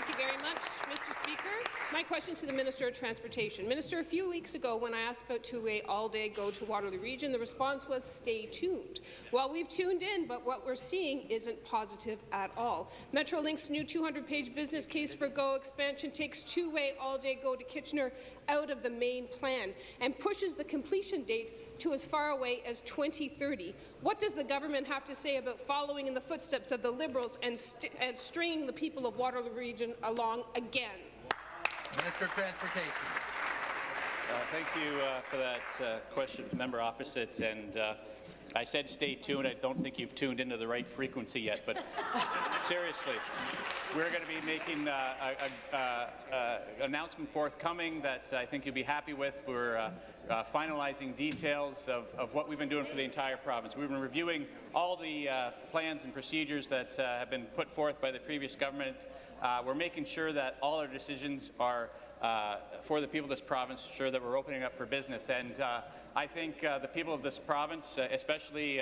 you very much, Mr. Speaker. My question is to the Minister of Transportation. Minister, a few weeks ago when I asked about two-way all-day go to Waterloo Region, the response was stay tuned. Well, we've tuned in, but what we're seeing isn't positive at all. Metrolink's new 200-page business case for GO expansion takes two-way all-day go to Kitchener out of the main plan and pushes the completion date to as far away as 2030. What does the government have to say about following in the footsteps of the Liberals and stringing the people of Waterloo Region along again? Minister of Transportation. Thank you for that question from the member opposite. And I said stay tuned. I don't think you've tuned into the right frequency yet, but seriously, we're going to be making an announcement forthcoming that I think you'll be happy with. We're finalizing details of what we've been doing for the entire province. We've been reviewing all the plans and procedures that have been put forth by the previous government. We're making sure that all our decisions are for the people of this province, ensure that we're opening up for business. And I think the people of this province, especially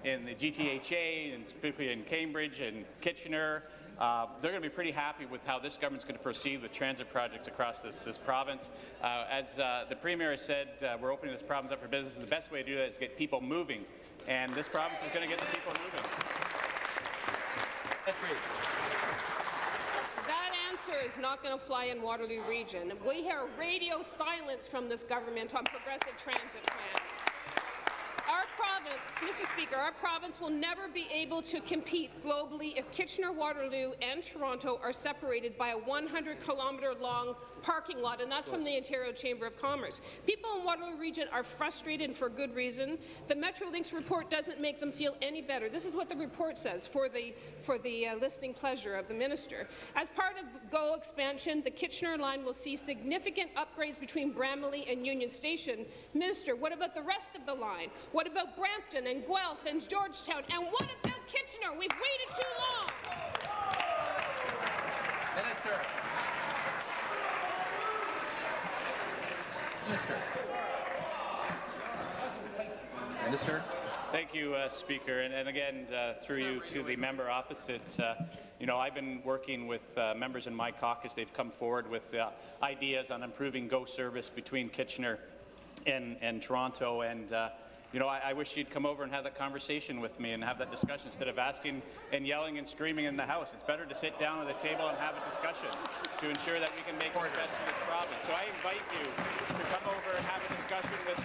in the GTHA and specifically in Cambridge and Kitchener, they're going to be pretty happy with how this government's going to proceed with transit projects across this province. As the Premier has said, we're opening this province up for business, and the best way to do that is get people moving. And this province is going to get the people moving. That answer is not going to fly in Waterloo Region. We hear radio silence from this government on progressive transit plans. Our province, Mr. Speaker, our province will never be able to compete globally if Kitchener, Waterloo and Toronto are separated by a 100-kilometre-long parking lot, and that's from the Ontario Chamber of Commerce. People in Waterloo Region are frustrated, and for good reason. The Metrolinx report doesn't make them feel any better. This is what the report says for the listening pleasure of the minister. As part of GO expansion, the Kitchener line will see significant upgrades between Bramalea and Union Station. Minister, what about the rest of the line? What about Brampton and Guelph and Georgetown? And what about Kitchener? We've waited too long. Minister. Minister. Thank you, Speaker. And again, through you to the member opposite, you know, I've been working with members in my caucus. They've come forward with ideas on improving GO service between Kitchener and Toronto. And you know, I wish you'd come over and have that conversation with me and have that discussion instead of asking and yelling and screaming in the House. It's better to sit down at a table and have a discussion to ensure that we can make what's best for this province. So I invite you to come over and have a discussion with...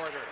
Order.